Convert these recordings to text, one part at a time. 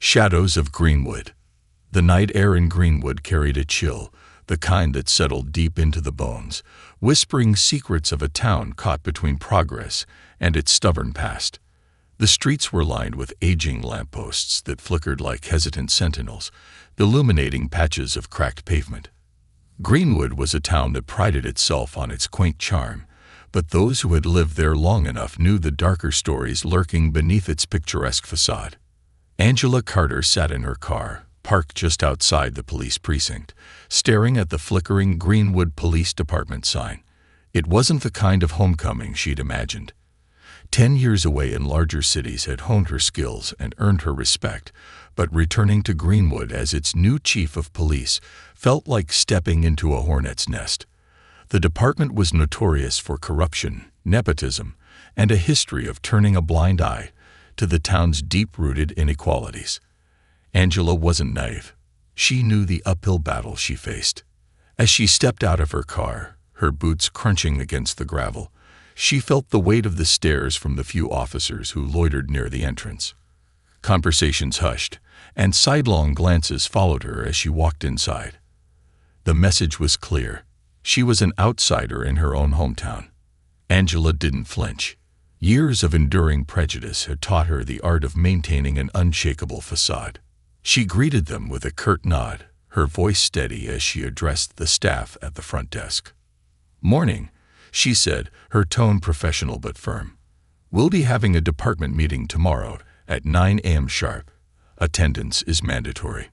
Shadows of Greenwood. The night air in Greenwood carried a chill, the kind that settled deep into the bones, whispering secrets of a town caught between progress and its stubborn past. The streets were lined with aging lampposts that flickered like hesitant sentinels, illuminating patches of cracked pavement. Greenwood was a town that prided itself on its quaint charm, but those who had lived there long enough knew the darker stories lurking beneath its picturesque facade. Angela Carter sat in her car, parked just outside the police precinct, staring at the flickering Greenwood Police Department sign. It wasn't the kind of homecoming she'd imagined. 10 years away in larger cities had honed her skills and earned her respect, but returning to Greenwood as its new chief of police felt like stepping into a hornet's nest. The department was notorious for corruption, nepotism, and a history of turning a blind eye to the town's deep-rooted inequalities. Angela wasn't naive. She knew the uphill battle she faced. As she stepped out of her car, her boots crunching against the gravel, she felt the weight of the stares from the few officers who loitered near the entrance. Conversations hushed, and sidelong glances followed her as she walked inside. The message was clear. She was an outsider in her own hometown. Angela didn't flinch. Years of enduring prejudice had taught her the art of maintaining an unshakable facade. She greeted them with a curt nod, her voice steady as she addressed the staff at the front desk. "Morning," she said, her tone professional but firm. "We'll be having a department meeting tomorrow at 9 a.m. sharp. Attendance is mandatory."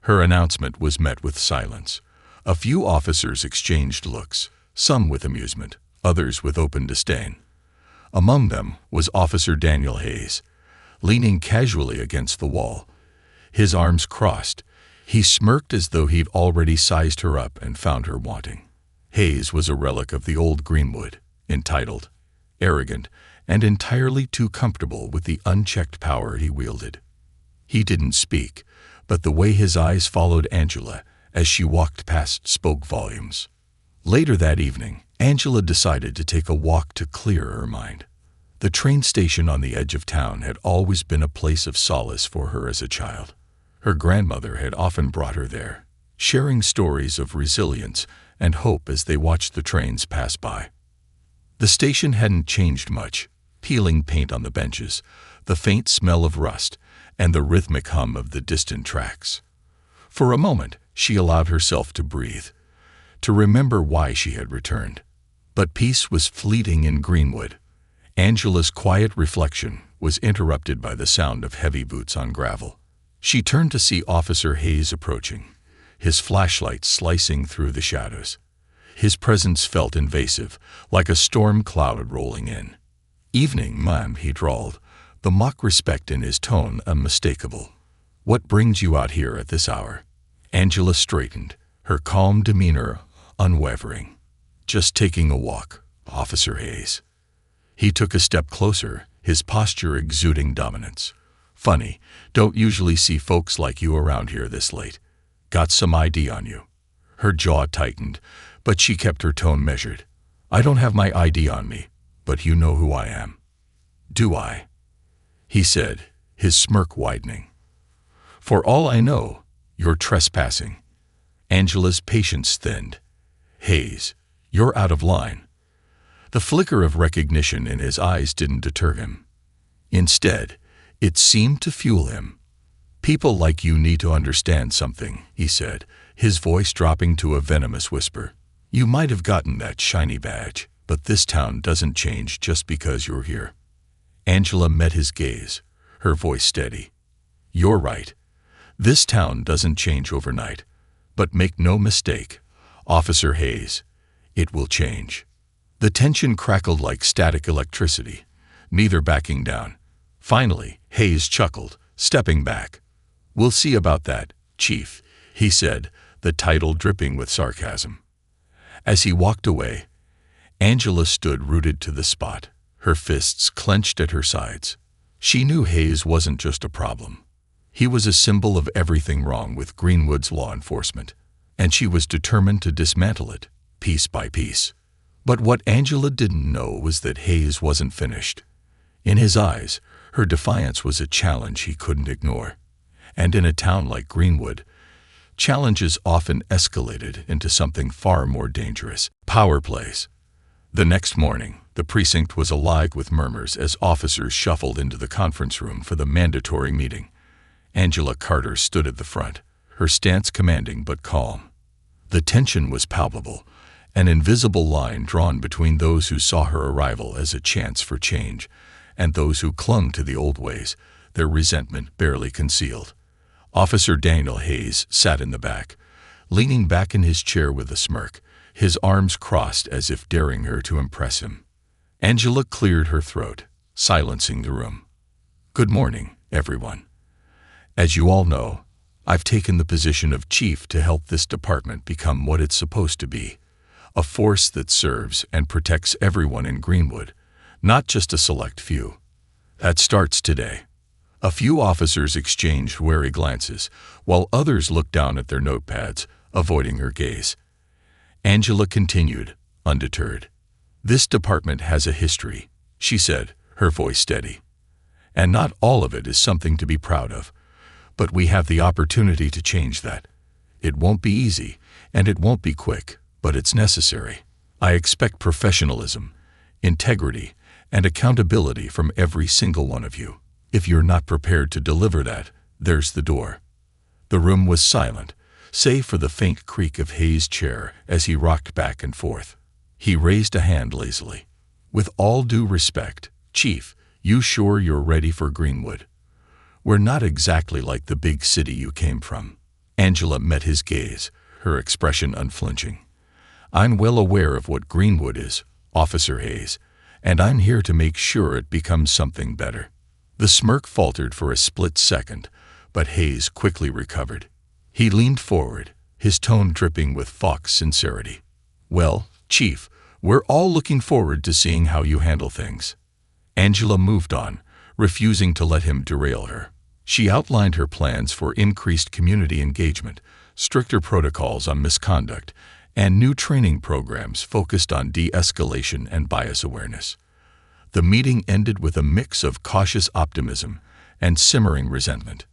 Her announcement was met with silence. A few officers exchanged looks, some with amusement, others with open disdain. Among them was Officer Daniel Hayes. Leaning casually against the wall, his arms crossed, he smirked as though he'd already sized her up and found her wanting. Hayes was a relic of the old Greenwood, entitled, arrogant, and entirely too comfortable with the unchecked power he wielded. He didn't speak, but the way his eyes followed Angela as she walked past spoke volumes. Later that evening, Angela decided to take a walk to clear her mind. The train station on the edge of town had always been a place of solace for her as a child. Her grandmother had often brought her there, sharing stories of resilience and hope as they watched the trains pass by. The station hadn't changed much, peeling paint on the benches, the faint smell of rust, and the rhythmic hum of the distant tracks. For a moment, she allowed herself to breathe, to remember why she had returned. But peace was fleeting in Greenwood. Angela's quiet reflection was interrupted by the sound of heavy boots on gravel. She turned to see Officer Hayes approaching, his flashlight slicing through the shadows. His presence felt invasive, like a storm cloud rolling in. "Evening, ma'am," he drawled, the mock respect in his tone unmistakable. "What brings you out here at this hour?" Angela straightened, her calm demeanor unwavering. "Just taking a walk, Officer Hayes." He took a step closer, his posture exuding dominance. "Funny, don't usually see folks like you around here this late. Got some ID on you?" Her jaw tightened, but she kept her tone measured. "I don't have my ID on me, but you know who I am." "Do I?" he said, his smirk widening. "For all I know, you're trespassing." Angela's patience thinned. "Hayes, you're out of line." The flicker of recognition in his eyes didn't deter him. Instead, it seemed to fuel him. "People like you need to understand something," he said, his voice dropping to a venomous whisper. "You might have gotten that shiny badge, but this town doesn't change just because you're here." Angela met his gaze, her voice steady. "You're right. This town doesn't change overnight. But make no mistake, Officer Hayes, it will change." The tension crackled like static electricity, neither backing down. Finally, Hayes chuckled, stepping back. "We'll see about that, Chief," he said, the title dripping with sarcasm. As he walked away, Angela stood rooted to the spot, her fists clenched at her sides. She knew Hayes wasn't just a problem. He was a symbol of everything wrong with Greenwood's law enforcement, and she was determined to dismantle it, piece by piece. But what Angela didn't know was that Hayes wasn't finished. In his eyes, her defiance was a challenge he couldn't ignore. And in a town like Greenwood, challenges often escalated into something far more dangerous: power plays. The next morning, the precinct was alive with murmurs as officers shuffled into the conference room for the mandatory meeting. Angela Carter stood at the front, her stance commanding but calm. The tension was palpable, an invisible line drawn between those who saw her arrival as a chance for change and those who clung to the old ways, their resentment barely concealed. Officer Daniel Hayes sat in the back, leaning back in his chair with a smirk, his arms crossed as if daring her to impress him. Angela cleared her throat, silencing the room. "Good morning, everyone. As you all know, I've taken the position of chief to help this department become what it's supposed to be, a force that serves and protects everyone in Greenwood, not just a select few. That starts today." A few officers exchanged wary glances, while others looked down at their notepads, avoiding her gaze. Angela continued, undeterred. "This department has a history," she said, her voice steady. "And not all of it is something to be proud of. But we have the opportunity to change that. It won't be easy, and it won't be quick, but it's necessary. I expect professionalism, integrity, and accountability from every single one of you. If you're not prepared to deliver that, there's the door." The room was silent, save for the faint creak of Hayes' chair as he rocked back and forth. He raised a hand lazily. "With all due respect, Chief, you sure you're ready for Greenwood? We're not exactly like the big city you came from." Angela met his gaze, her expression unflinching. "I'm well aware of what Greenwood is, Officer Hayes, and I'm here to make sure it becomes something better." The smirk faltered for a split second, but Hayes quickly recovered. He leaned forward, his tone dripping with Fox sincerity. "Well, Chief, we're all looking forward to seeing how you handle things." Angela moved on, refusing to let him derail her. She outlined her plans for increased community engagement, stricter protocols on misconduct, and new training programs focused on de-escalation and bias awareness. The meeting ended with a mix of cautious optimism and simmering resentment.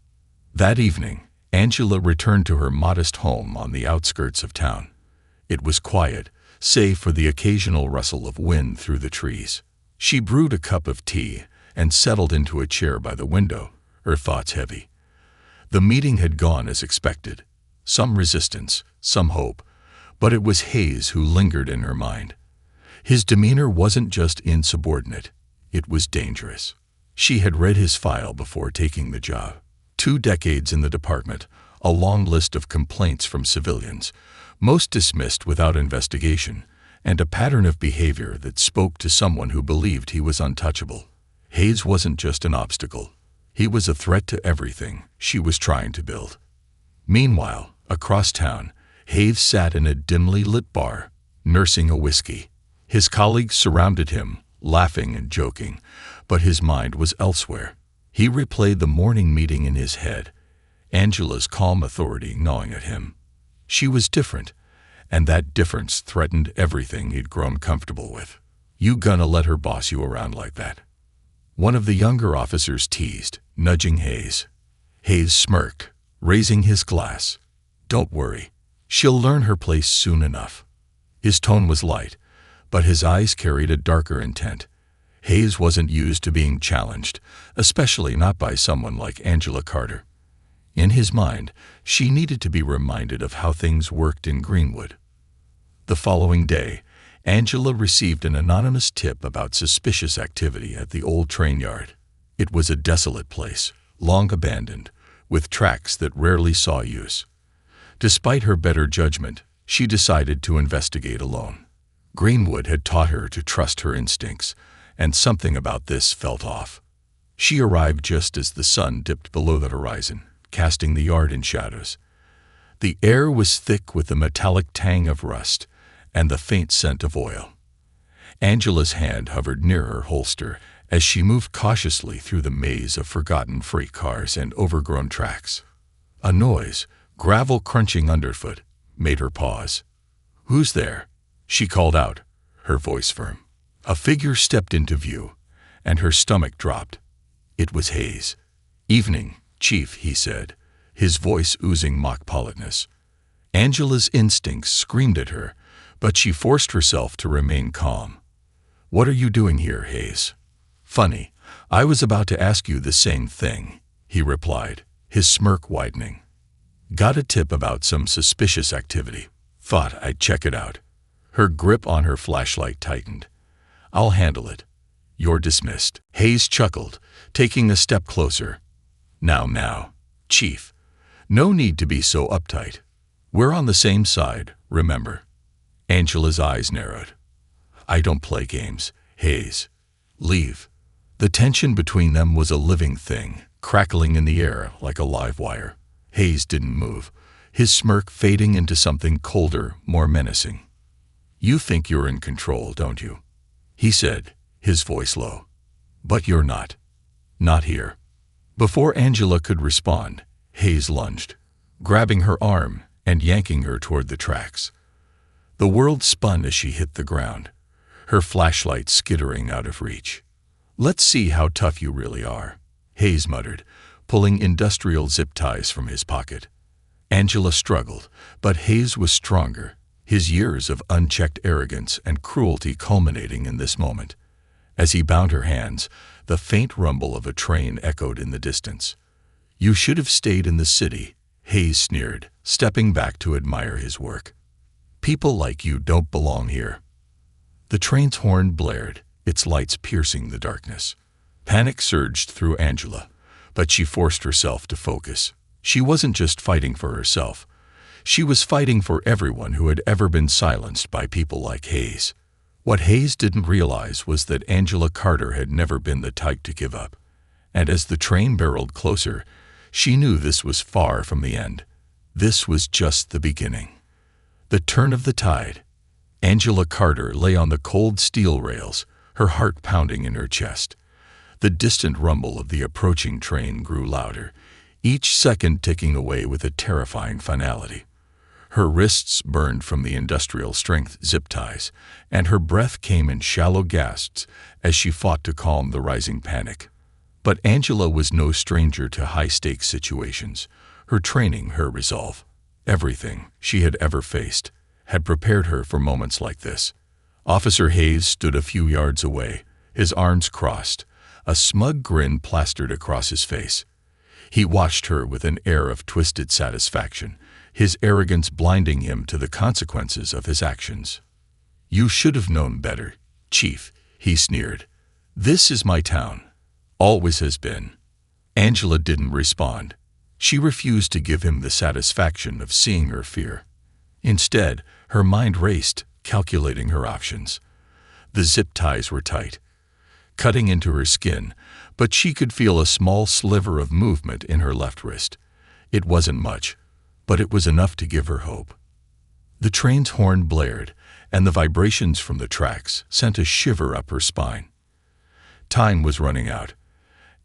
That evening, Angela returned to her modest home on the outskirts of town. It was quiet, save for the occasional rustle of wind through the trees. She brewed a cup of tea and settled into a chair by the window, her thoughts heavy. The meeting had gone as expected. Some resistance, some hope, but it was Hayes who lingered in her mind. His demeanor wasn't just insubordinate, it was dangerous. She had read his file before taking the job. 2 decades in the department, a long list of complaints from civilians, most dismissed without investigation, and a pattern of behavior that spoke to someone who believed he was untouchable. Hayes wasn't just an obstacle. He was a threat to everything she was trying to build. Meanwhile, across town, Hayes sat in a dimly lit bar, nursing a whiskey. His colleagues surrounded him, laughing and joking, but his mind was elsewhere. He replayed the morning meeting in his head, Angela's calm authority gnawing at him. She was different, and that difference threatened everything he'd grown comfortable with. "You gonna let her boss you around like that?" one of the younger officers teased, nudging Hayes. Hayes smirked, raising his glass. "Don't worry, she'll learn her place soon enough." His tone was light, but his eyes carried a darker intent. Hayes wasn't used to being challenged, especially not by someone like Angela Carter. In his mind, she needed to be reminded of how things worked in Greenwood. The following day, Angela received an anonymous tip about suspicious activity at the old train yard. It was a desolate place, long abandoned, with tracks that rarely saw use. Despite her better judgment, she decided to investigate alone. Greenwood had taught her to trust her instincts, and something about this felt off. She arrived just as the sun dipped below the horizon, casting the yard in shadows. The air was thick with the metallic tang of rust and the faint scent of oil. Angela's hand hovered near her holster as she moved cautiously through the maze of forgotten freight cars and overgrown tracks. A noise, gravel crunching underfoot, made her pause. "Who's there?" she called out, her voice firm. A figure stepped into view, and her stomach dropped. It was Hayes. "Evening, Chief," he said, his voice oozing mock politeness. Angela's instincts screamed at her, but she forced herself to remain calm. "What are you doing here, Hayes?" "Funny, I was about to ask you the same thing," he replied, his smirk widening. "Got a tip about some suspicious activity. Thought I'd check it out." Her grip on her flashlight tightened. "I'll handle it. You're dismissed." Hayes chuckled, taking a step closer. Now, Chief. No need to be so uptight. We're on the same side, remember." Angela's eyes narrowed. "I don't play games, Hayes. Leave." The tension between them was a living thing, crackling in the air like a live wire. Hayes didn't move, his smirk fading into something colder, more menacing. "You think you're in control, don't you?" he said, his voice low. "But you're not. Not here." Before Angela could respond, Hayes lunged, grabbing her arm and yanking her toward the tracks. The world spun as she hit the ground, her flashlight skittering out of reach. "Let's see how tough you really are," Hayes muttered, pulling industrial zip ties from his pocket. Angela struggled, but Hayes was stronger, his years of unchecked arrogance and cruelty culminating in this moment. As he bound her hands, the faint rumble of a train echoed in the distance. "You should have stayed in the city," Hayes sneered, stepping back to admire his work. "People like you don't belong here." The train's horn blared, its lights piercing the darkness. Panic surged through Angela, but she forced herself to focus. She wasn't just fighting for herself. She was fighting for everyone who had ever been silenced by people like Hayes. What Hayes didn't realize was that Angela Carter had never been the type to give up. And as the train barreled closer, she knew this was far from the end. This was just the beginning. The turn of the tide. Angela Carter lay on the cold steel rails, her heart pounding in her chest. The distant rumble of the approaching train grew louder, each second ticking away with a terrifying finality. Her wrists burned from the industrial-strength zip ties, and her breath came in shallow gasps as she fought to calm the rising panic. But Angela was no stranger to high-stakes situations. Her training, her resolve, everything she had ever faced, had prepared her for moments like this. Officer Hayes stood a few yards away, his arms crossed, a smug grin plastered across his face. He watched her with an air of twisted satisfaction, his arrogance blinding him to the consequences of his actions. "You should have known better, Chief," he sneered. "This is my town. Always has been." Angela didn't respond. She refused to give him the satisfaction of seeing her fear. Instead, her mind raced, calculating her options. The zip ties were tight, cutting into her skin, but she could feel a small sliver of movement in her left wrist. It wasn't much, but it was enough to give her hope. The train's horn blared, and the vibrations from the tracks sent a shiver up her spine. Time was running out.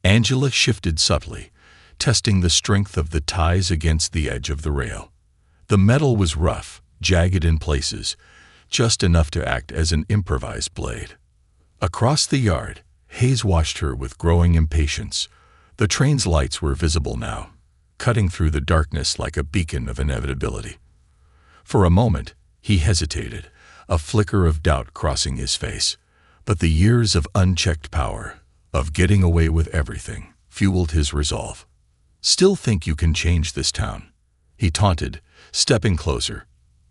Angela shifted subtly, testing the strength of the ties against the edge of the rail. The metal was rough, jagged in places, just enough to act as an improvised blade. Across the yard, Hayes watched her with growing impatience. The train's lights were visible now, cutting through the darkness like a beacon of inevitability. For a moment, he hesitated, a flicker of doubt crossing his face. But the years of unchecked power, of getting away with everything, fueled his resolve. "Still think you can change this town?" he taunted, stepping closer.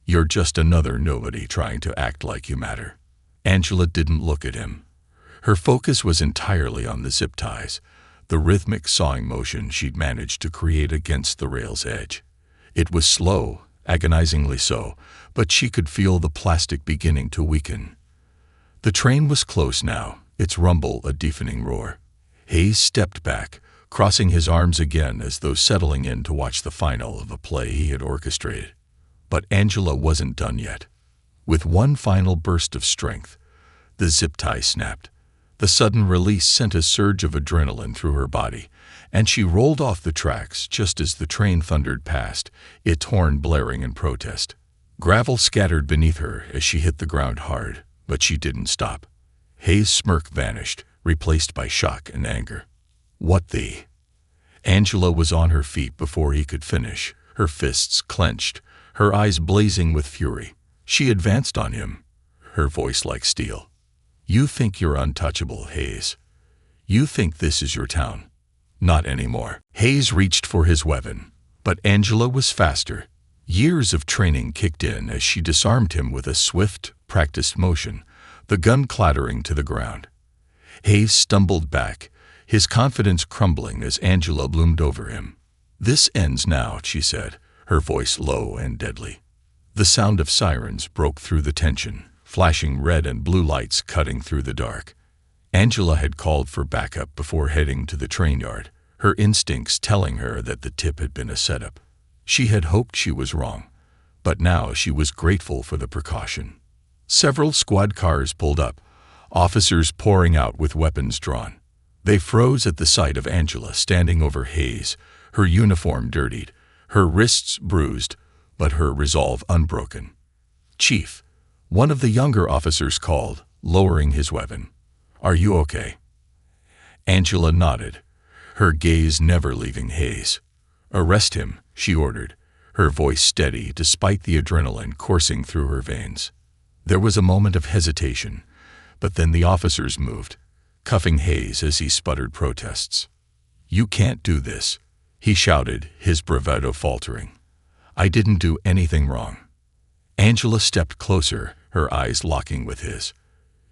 "You're just another nobody trying to act like you matter." Angela didn't look at him. Her focus was entirely on the zip ties, the rhythmic sawing motion she'd managed to create against the rail's edge. It was slow, agonizingly so, but she could feel the plastic beginning to weaken. The train was close now, its rumble a deafening roar. Hayes stepped back, crossing his arms again as though settling in to watch the final of a play he had orchestrated. But Angela wasn't done yet. With one final burst of strength, the zip tie snapped. The sudden release sent a surge of adrenaline through her body, and she rolled off the tracks just as the train thundered past, its horn blaring in protest. Gravel scattered beneath her as she hit the ground hard, but she didn't stop. Hayes' smirk vanished, replaced by shock and anger. "What the?" Angela was on her feet before he could finish, her fists clenched, her eyes blazing with fury. She advanced on him, her voice like steel. "You think you're untouchable, Hayes. You think this is your town. Not anymore." Hayes reached for his weapon, but Angela was faster. Years of training kicked in as she disarmed him with a swift, practiced motion, the gun clattering to the ground. Hayes stumbled back, his confidence crumbling as Angela loomed over him. "This ends now," she said, her voice low and deadly. The sound of sirens broke through the tension, flashing red and blue lights cutting through the dark. Angela had called for backup before heading to the train yard, her instincts telling her that the tip had been a setup. She had hoped she was wrong, but now she was grateful for the precaution. Several squad cars pulled up, officers pouring out with weapons drawn. They froze at the sight of Angela standing over Hayes, her uniform dirtied, her wrists bruised, but her resolve unbroken. "Chief," one of the younger officers called, lowering his weapon. "Are you okay?" Angela nodded, her gaze never leaving Hayes. "Arrest him," she ordered, her voice steady despite the adrenaline coursing through her veins. There was a moment of hesitation, but then the officers moved, cuffing Hayes as he sputtered protests. "You can't do this," he shouted, his bravado faltering. "I didn't do anything wrong." Angela stepped closer, her eyes locking with his.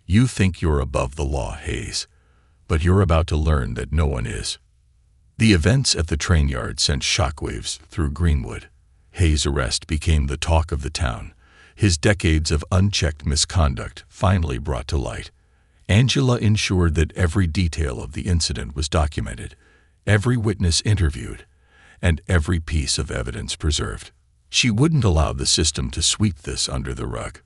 "You think you're above the law, Hayes, but you're about to learn that no one is." The events at the train yard sent shockwaves through Greenwood. Hayes' arrest became the talk of the town, his decades of unchecked misconduct finally brought to light. Angela ensured that every detail of the incident was documented, every witness interviewed, and every piece of evidence preserved. She wouldn't allow the system to sweep this under the rug.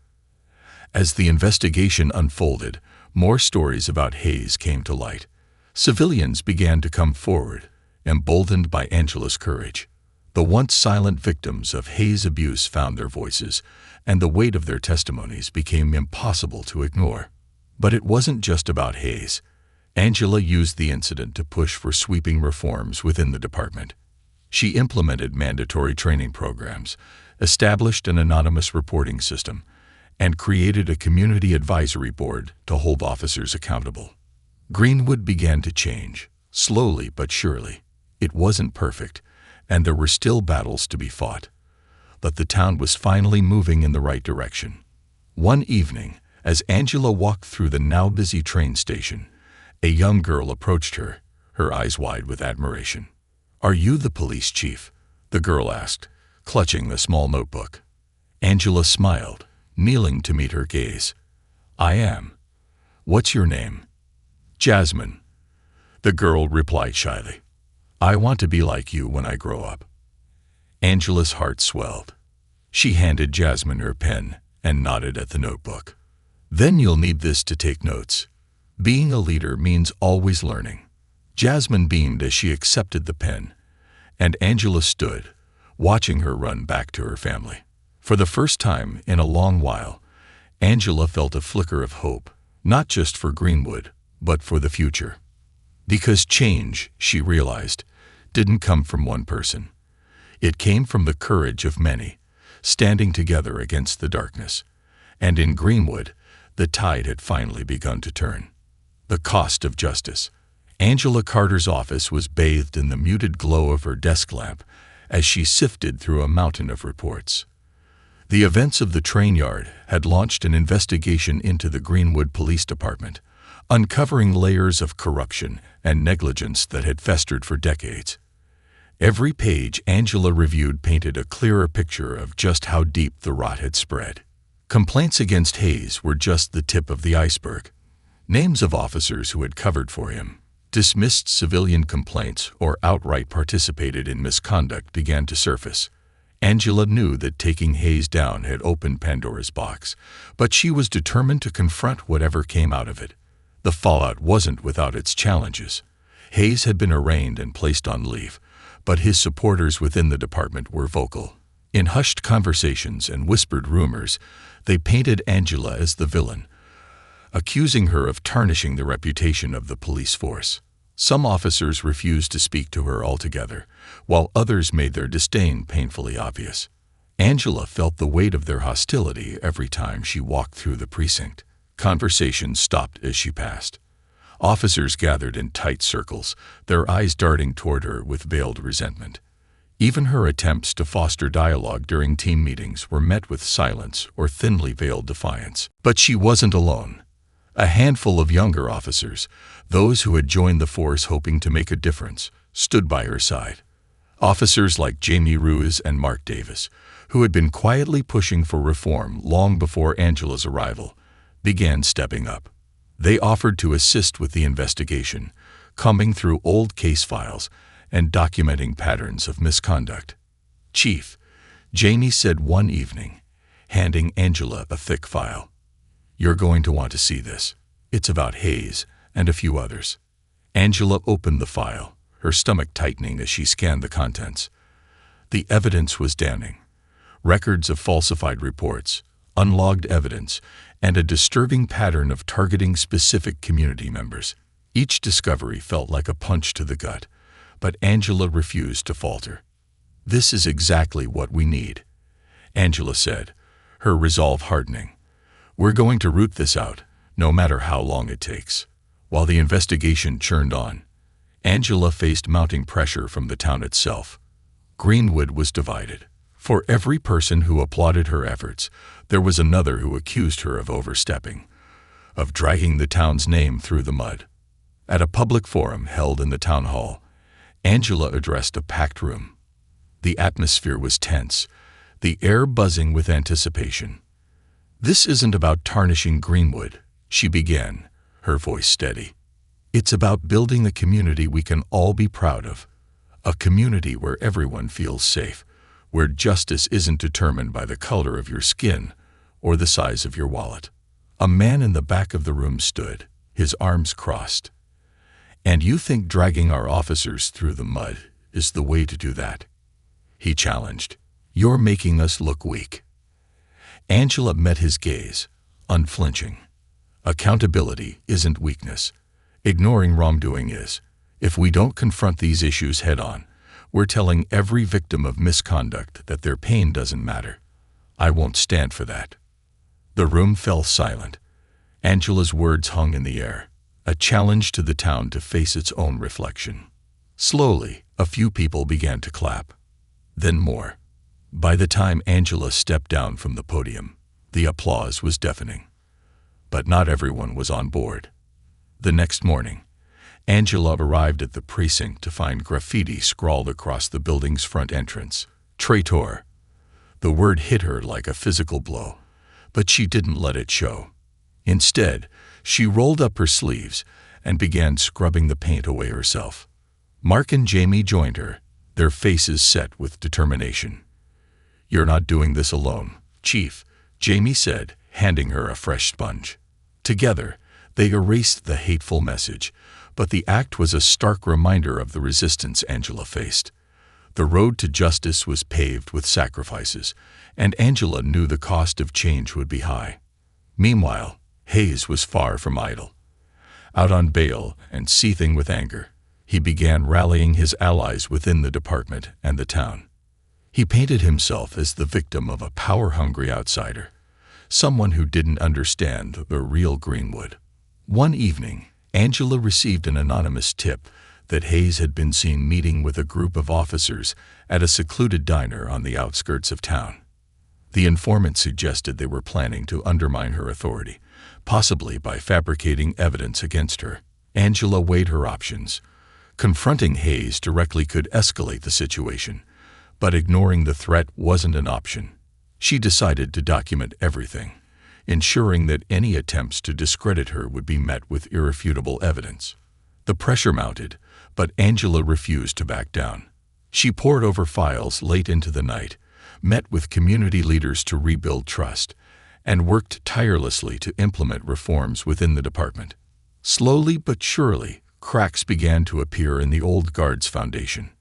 As the investigation unfolded, more stories about Hayes came to light. Civilians began to come forward, emboldened by Angela's courage. The once silent victims of Hayes' abuse found their voices, and the weight of their testimonies became impossible to ignore. But it wasn't just about Hayes. Angela used the incident to push for sweeping reforms within the department. She implemented mandatory training programs, established an anonymous reporting system, and created a community advisory board to hold officers accountable. Greenwood began to change, slowly but surely. It wasn't perfect, and there were still battles to be fought. But the town was finally moving in the right direction. One evening, as Angela walked through the now busy train station, a young girl approached her, her eyes wide with admiration. "Are you the police chief?" the girl asked, clutching a small notebook. Angela smiled, kneeling to meet her gaze. "I am. What's your name?" "Jasmine," the girl replied shyly. "I want to be like you when I grow up." Angela's heart swelled. She handed Jasmine her pen and nodded at the notebook. "Then you'll need this to take notes. Being a leader means always learning." Jasmine beamed as she accepted the pen, and Angela stood, watching her run back to her family. For the first time in a long while, Angela felt a flicker of hope, not just for Greenwood, but for the future. Because change, she realized, didn't come from one person. It came from the courage of many, standing together against the darkness. And in Greenwood, the tide had finally begun to turn. The cost of justice. Angela Carter's office was bathed in the muted glow of her desk lamp as she sifted through a mountain of reports. The events of the train yard had launched an investigation into the Greenwood Police Department, uncovering layers of corruption and negligence that had festered for decades. Every page Angela reviewed painted a clearer picture of just how deep the rot had spread. Complaints against Hayes were just the tip of the iceberg. Names of officers who had covered for him, dismissed civilian complaints, or outright participated in misconduct began to surface. Angela knew that taking Hayes down had opened Pandora's box, but she was determined to confront whatever came out of it. The fallout wasn't without its challenges. Hayes had been arraigned and placed on leave, but his supporters within the department were vocal. In hushed conversations and whispered rumors, they painted Angela as the villain, accusing her of tarnishing the reputation of the police force. Some officers refused to speak to her altogether, while others made their disdain painfully obvious. Angela felt the weight of their hostility every time she walked through the precinct. Conversations stopped as she passed. Officers gathered in tight circles, their eyes darting toward her with veiled resentment. Even her attempts to foster dialogue during team meetings were met with silence or thinly veiled defiance. But she wasn't alone. A handful of younger officers, those who had joined the force hoping to make a difference, stood by her side. Officers like Jamie Ruiz and Mark Davis, who had been quietly pushing for reform long before Angela's arrival, began stepping up. They offered to assist with the investigation, combing through old case files and documenting patterns of misconduct. "Chief," Jamie said one evening, handing Angela a thick file. "You're going to want to see this. It's about Hayes and a few others." Angela opened the file, her stomach tightening as she scanned the contents. The evidence was damning. Records of falsified reports, unlogged evidence, and a disturbing pattern of targeting specific community members. Each discovery felt like a punch to the gut, but Angela refused to falter. "This is exactly what we need," Angela said, her resolve hardening. "We're going to root this out, no matter how long it takes." While the investigation churned on, Angela faced mounting pressure from the town itself. Greenwood was divided. For every person who applauded her efforts, there was another who accused her of overstepping, of dragging the town's name through the mud. At a public forum held in the town hall, Angela addressed a packed room. The atmosphere was tense, the air buzzing with anticipation. "This isn't about tarnishing Greenwood," she began, her voice steady. "It's about building a community we can all be proud of, a community where everyone feels safe, where justice isn't determined by the color of your skin or the size of your wallet." A man in the back of the room stood, his arms crossed. "And you think dragging our officers through the mud is the way to do that?" he challenged. "You're making us look weak." Angela met his gaze, unflinching. "Accountability isn't weakness. Ignoring wrongdoing is. If we don't confront these issues head-on, we're telling every victim of misconduct that their pain doesn't matter. I won't stand for that." The room fell silent. Angela's words hung in the air, a challenge to the town to face its own reflection. Slowly, a few people began to clap. Then more. By the time Angela stepped down from the podium, the applause was deafening. But not everyone was on board. The next morning, Angela arrived at the precinct to find graffiti scrawled across the building's front entrance. "Traitor." The word hit her like a physical blow, but she didn't let it show. Instead, she rolled up her sleeves and began scrubbing the paint away herself. Mark and Jamie joined her, their faces set with determination. "You're not doing this alone, Chief," Jamie said, handing her a fresh sponge. Together, they erased the hateful message, but the act was a stark reminder of the resistance Angela faced. The road to justice was paved with sacrifices, and Angela knew the cost of change would be high. Meanwhile, Hayes was far from idle. Out on bail and seething with anger, he began rallying his allies within the department and the town. He painted himself as the victim of a power-hungry outsider, someone who didn't understand the real Greenwood. One evening, Angela received an anonymous tip that Hayes had been seen meeting with a group of officers at a secluded diner on the outskirts of town. The informant suggested they were planning to undermine her authority, possibly by fabricating evidence against her. Angela weighed her options. Confronting Hayes directly could escalate the situation, but ignoring the threat wasn't an option. She decided to document everything, ensuring that any attempts to discredit her would be met with irrefutable evidence. The pressure mounted, but Angela refused to back down. She pored over files late into the night, met with community leaders to rebuild trust, and worked tirelessly to implement reforms within the department. Slowly but surely, cracks began to appear in the old guard's foundation.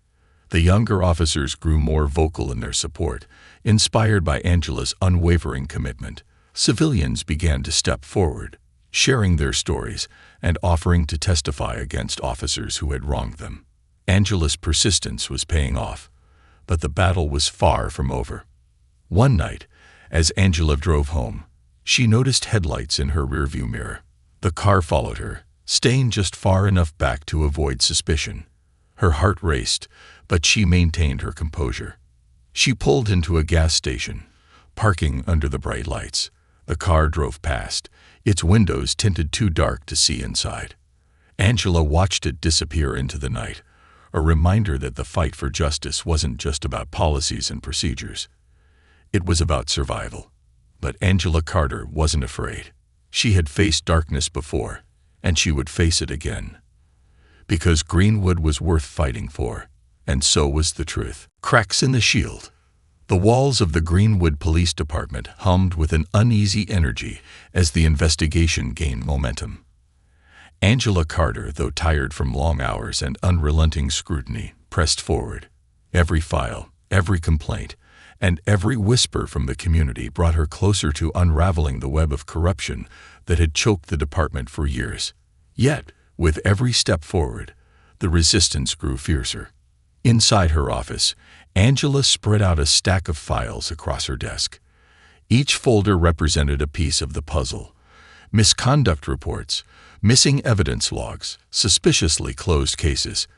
The younger officers grew more vocal in their support, inspired by Angela's unwavering commitment. Civilians began to step forward, sharing their stories and offering to testify against officers who had wronged them. Angela's persistence was paying off, but the battle was far from over. One night, as Angela drove home, she noticed headlights in her rearview mirror. The car followed her, staying just far enough back to avoid suspicion. Her heart raced, but she maintained her composure. She pulled into a gas station, parking under the bright lights. The car drove past, its windows tinted too dark to see inside. Angela watched it disappear into the night, a reminder that the fight for justice wasn't just about policies and procedures. It was about survival. But Angela Carter wasn't afraid. She had faced darkness before, and she would face it again. Because Greenwood was worth fighting for, and so was the truth. Cracks in the shield. The walls of the Greenwood Police Department hummed with an uneasy energy as the investigation gained momentum. Angela Carter, though tired from long hours and unrelenting scrutiny, pressed forward. Every file, every complaint, and every whisper from the community brought her closer to unraveling the web of corruption that had choked the department for years. Yet, with every step forward, the resistance grew fiercer. Inside her office, Angela spread out a stack of files across her desk. Each folder represented a piece of the puzzle. Misconduct reports, missing evidence logs, suspiciously closed cases.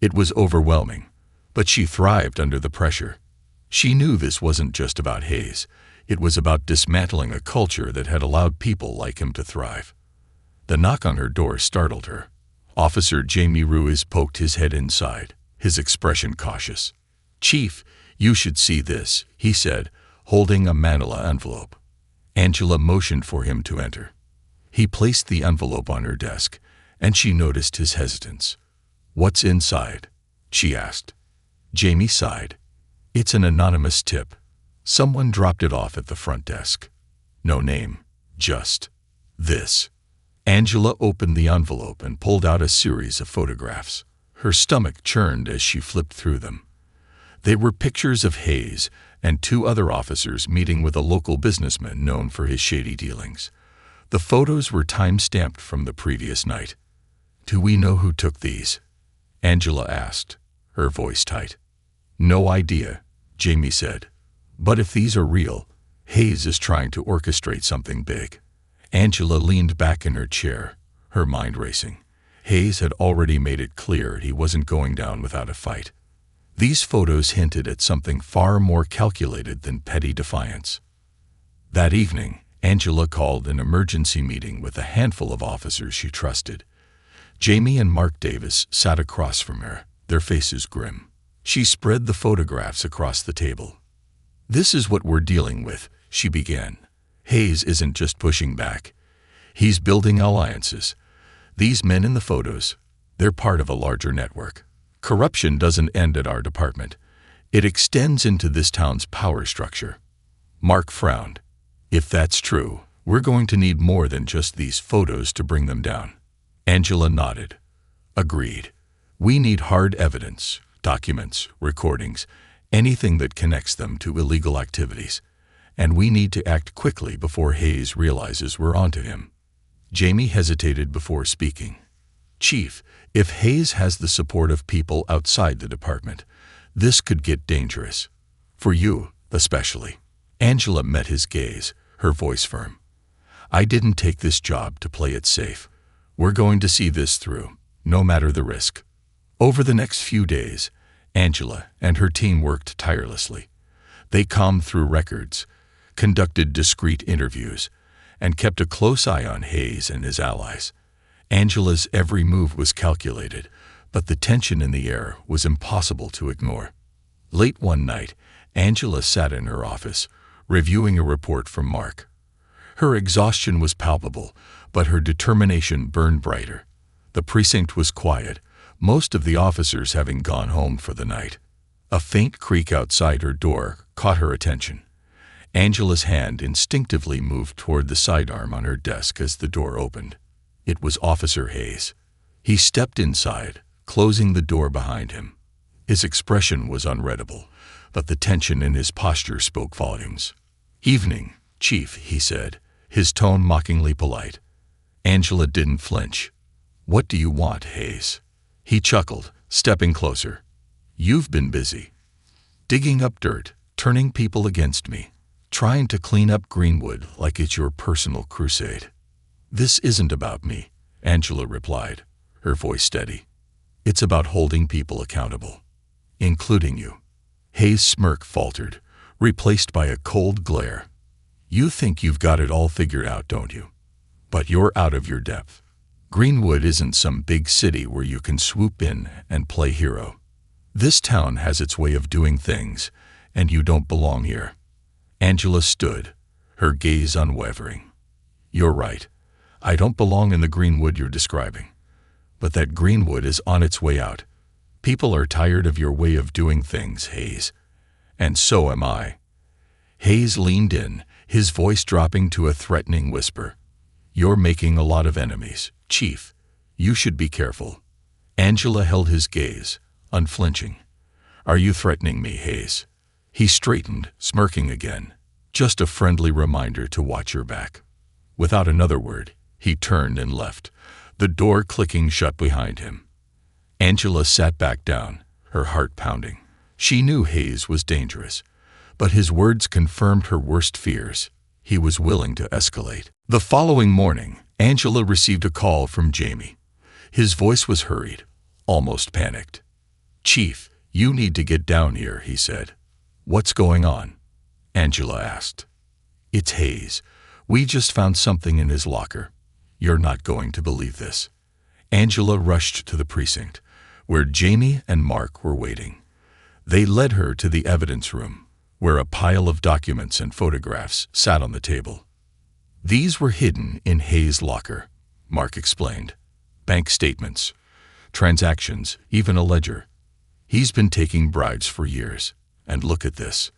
It was overwhelming, but she thrived under the pressure. She knew this wasn't just about Hayes. It was about dismantling a culture that had allowed people like him to thrive. The knock on her door startled her. Officer Jamie Ruiz poked his head inside, his expression cautious. "Chief, you should see this," he said, holding a manila envelope. Angela motioned for him to enter. He placed the envelope on her desk, and she noticed his hesitance. "What's inside?" she asked. Jamie sighed. "It's an anonymous tip. Someone dropped it off at the front desk. No name, just this." Angela opened the envelope and pulled out a series of photographs. Her stomach churned as she flipped through them. They were pictures of Hayes and two other officers meeting with a local businessman known for his shady dealings. The photos were time-stamped from the previous night. "Do we know who took these?" Angela asked, her voice tight. "No idea," Jamie said. "But if these are real, Hayes is trying to orchestrate something big." Angela leaned back in her chair, her mind racing. Hayes had already made it clear he wasn't going down without a fight. These photos hinted at something far more calculated than petty defiance. That evening, Angela called an emergency meeting with a handful of officers she trusted. Jamie and Mark Davis sat across from her, their faces grim. She spread the photographs across the table. "This is what we're dealing with," she began. "Hayes isn't just pushing back. He's building alliances. These men in the photos, they're part of a larger network. Corruption doesn't end at our department. It extends into this town's power structure." Mark frowned. "If that's true, we're going to need more than just these photos to bring them down." Angela nodded. "Agreed. We need hard evidence, documents, recordings, anything that connects them to illegal activities. And we need to act quickly before Hayes realizes we're onto him." Jamie hesitated before speaking. "Chief, if Hayes has the support of people outside the department, this could get dangerous. For you, especially." Angela met his gaze, her voice firm. "I didn't take this job to play it safe. We're going to see this through, no matter the risk." Over the next few days, Angela and her team worked tirelessly. They combed through records, conducted discreet interviews, and kept a close eye on Hayes and his allies. Angela's every move was calculated, but the tension in the air was impossible to ignore. Late one night, Angela sat in her office, reviewing a report from Mark. Her exhaustion was palpable, but her determination burned brighter. The precinct was quiet, most of the officers having gone home for the night. A faint creak outside her door caught her attention. Angela's hand instinctively moved toward the sidearm on her desk as the door opened. It was Officer Hayes. He stepped inside, closing the door behind him. His expression was unreadable, but the tension in his posture spoke volumes. "Evening, Chief," he said, his tone mockingly polite. Angela didn't flinch. "What do you want, Hayes?" He chuckled, stepping closer. "You've been busy. Digging up dirt, turning people against me, trying to clean up Greenwood like it's your personal crusade." "This isn't about me," Angela replied, her voice steady. "It's about holding people accountable, including you." Hayes' smirk faltered, replaced by a cold glare. "You think you've got it all figured out, don't you? But you're out of your depth. Greenwood isn't some big city where you can swoop in and play hero. This town has its way of doing things, and you don't belong here." Angela stood, her gaze unwavering. "You're right. I don't belong in the Greenwood you're describing. But that Greenwood is on its way out. People are tired of your way of doing things, Hayes. And so am I." Hayes leaned in, his voice dropping to a threatening whisper. "You're making a lot of enemies, Chief. You should be careful." Angela held his gaze, unflinching. "Are you threatening me, Hayes?" He straightened, smirking again. "Just a friendly reminder to watch your back." Without another word, he turned and left, the door clicking shut behind him. Angela sat back down, her heart pounding. She knew Hayes was dangerous, but his words confirmed her worst fears. He was willing to escalate. The following morning, Angela received a call from Jamie. His voice was hurried, almost panicked. "Chief, you need to get down here," he said. "What's going on?" Angela asked. "It's Hayes. We just found something in his locker. You're not going to believe this." Angela rushed to the precinct, where Jamie and Mark were waiting. They led her to the evidence room, where a pile of documents and photographs sat on the table. "These were hidden in Hayes' locker," Mark explained. "Bank statements, transactions, even a ledger. He's been taking bribes for years. And look at this."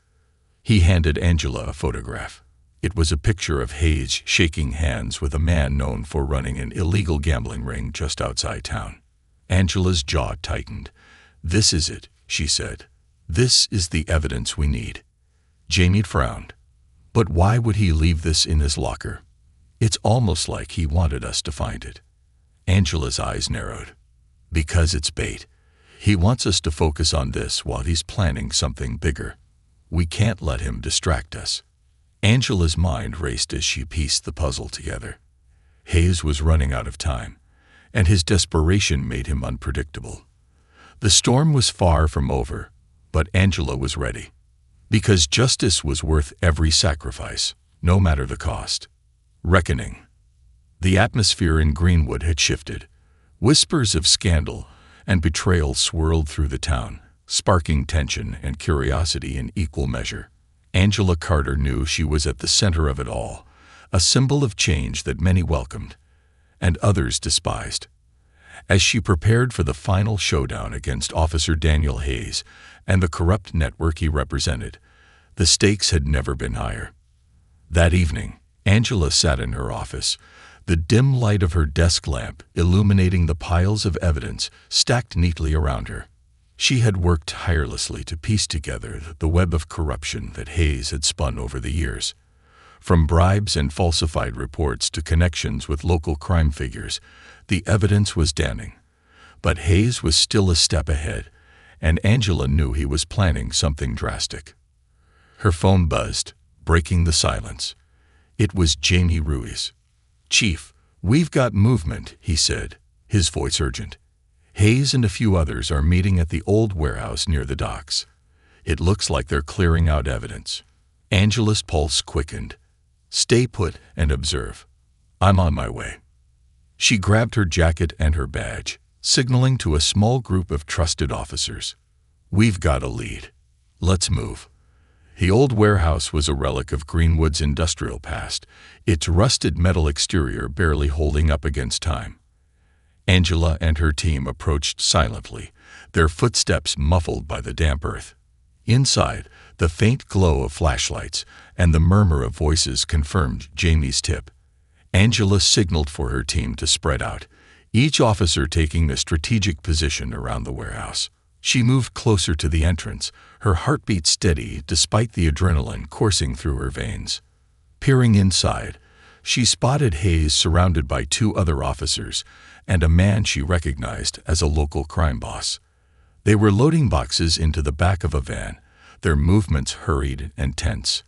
He handed Angela a photograph. It was a picture of Hayes shaking hands with a man known for running an illegal gambling ring just outside town. Angela's jaw tightened. "This is it," she said. "This is the evidence we need." Jamie frowned. "But why would he leave this in his locker? It's almost like he wanted us to find it." Angela's eyes narrowed. "Because it's bait. He wants us to focus on this while he's planning something bigger. We can't let him distract us." Angela's mind raced as she pieced the puzzle together. Hayes was running out of time, and his desperation made him unpredictable. The storm was far from over, but Angela was ready. Because justice was worth every sacrifice, no matter the cost. Reckoning. The atmosphere in Greenwood had shifted. Whispers of scandal and betrayal swirled through the town, sparking tension and curiosity in equal measure. Angela Carter knew she was at the center of it all, a symbol of change that many welcomed, and others despised. As she prepared for the final showdown against Officer Daniel Hayes and the corrupt network he represented, the stakes had never been higher. That evening, Angela sat in her office, the dim light of her desk lamp illuminating the piles of evidence stacked neatly around her. She had worked tirelessly to piece together the web of corruption that Hayes had spun over the years. From bribes and falsified reports to connections with local crime figures, the evidence was damning. But Hayes was still a step ahead, and Angela knew he was planning something drastic. Her phone buzzed, breaking the silence. It was Jamie Ruiz. "Chief, we've got movement," he said, his voice urgent. "Hayes and a few others are meeting at the old warehouse near the docks. It looks like they're clearing out evidence." Angela's pulse quickened. "Stay put and observe. I'm on my way." She grabbed her jacket and her badge, signaling to a small group of trusted officers. "We've got a lead. Let's move." The old warehouse was a relic of Greenwood's industrial past, its rusted metal exterior barely holding up against time. Angela and her team approached silently, their footsteps muffled by the damp earth. Inside, the faint glow of flashlights and the murmur of voices confirmed Jamie's tip. Angela signaled for her team to spread out, each officer taking a strategic position around the warehouse. She moved closer to the entrance, her heartbeat steady despite the adrenaline coursing through her veins. Peering inside, She spotted Hayes surrounded by two other officers and a man she recognized as a local crime boss. They were loading boxes into the back of a van, their movements hurried and tense.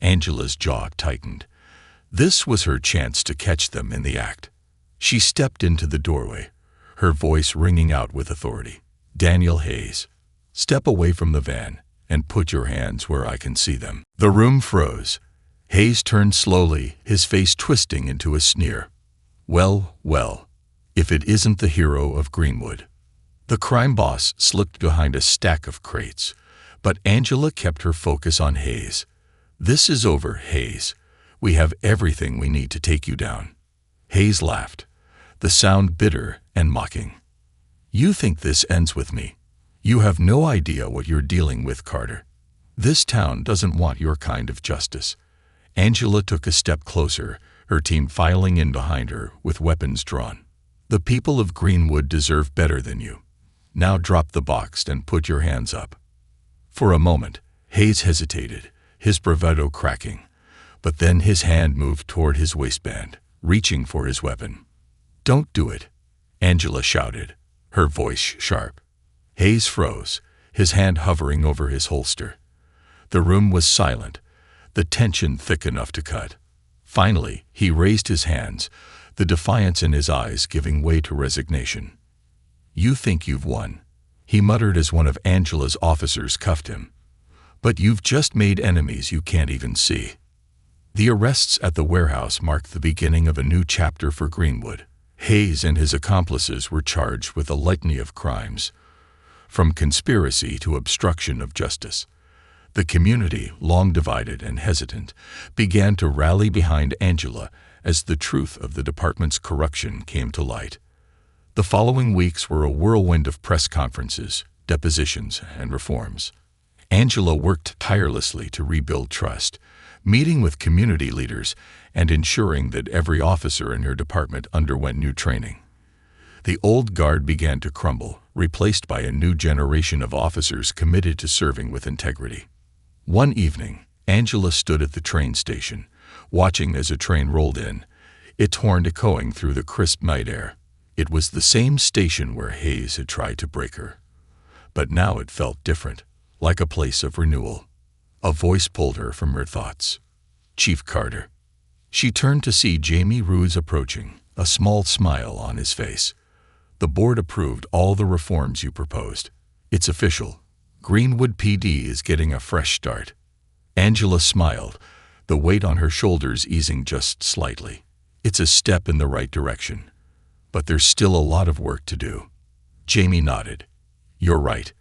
Angela's jaw tightened. This was her chance to catch them in the act. She stepped into the doorway, her voice ringing out with authority. "Daniel Hayes, step away from the van and put your hands where I can see them." The room froze. Hayes turned slowly, his face twisting into a sneer. Well, if it isn't the hero of Greenwood." The crime boss slipped behind a stack of crates, but Angela kept her focus on Hayes. "This is over, Hayes. We have everything we need to take you down." Hayes laughed, the sound bitter and mocking. "You think this ends with me? You have no idea what you're dealing with, Carter. This town doesn't want your kind of justice." Angela took a step closer, her team filing in behind her with weapons drawn. "The people of Greenwood deserve better than you. Now drop the box and put your hands up." For a moment, Hayes hesitated, his bravado cracking, but then his hand moved toward his waistband, reaching for his weapon. "Don't do it," Angela shouted, her voice sharp. Hayes froze, his hand hovering over his holster. The room was silent, the tension thick enough to cut. Finally, he raised his hands, the defiance in his eyes giving way to resignation. "You think you've won," he muttered as one of Angela's officers cuffed him. "But you've just made enemies you can't even see." The arrests at the warehouse marked the beginning of a new chapter for Greenwood. Hayes and his accomplices were charged with a litany of crimes, from conspiracy to obstruction of justice. The community, long divided and hesitant, began to rally behind Angela as the truth of the department's corruption came to light. The following weeks were a whirlwind of press conferences, depositions, and reforms. Angela worked tirelessly to rebuild trust, meeting with community leaders and ensuring that every officer in her department underwent new training. The old guard began to crumble, replaced by a new generation of officers committed to serving with integrity. One evening, Angela stood at the train station, watching as a train rolled in, its horn echoing through the crisp night air. It was the same station where Hayes had tried to break her. But now it felt different, like a place of renewal. A voice pulled her from her thoughts. "Chief Carter." She turned to see Jamie Roos approaching, a small smile on his face. "The board approved all the reforms you proposed. It's official. Greenwood PD is getting a fresh start." Angela smiled, the weight on her shoulders easing just slightly. "It's a step in the right direction. But there's still a lot of work to do." Jamie nodded. "You're right.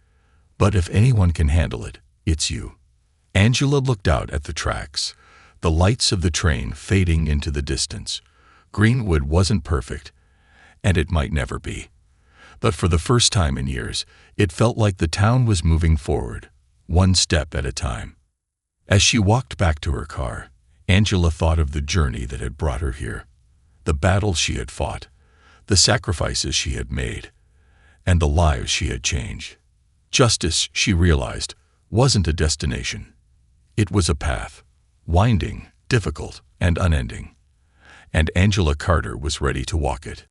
But if anyone can handle it, it's you." Angela looked out at the tracks, the lights of the train fading into the distance. Greenwood wasn't perfect, and it might never be. But for the first time in years, it felt like the town was moving forward, one step at a time. As she walked back to her car, Angela thought of the journey that had brought her here, the battles she had fought, the sacrifices she had made, and the lives she had changed. Justice, she realized, wasn't a destination. It was a path, winding, difficult, and unending. And Angela Carter was ready to walk it.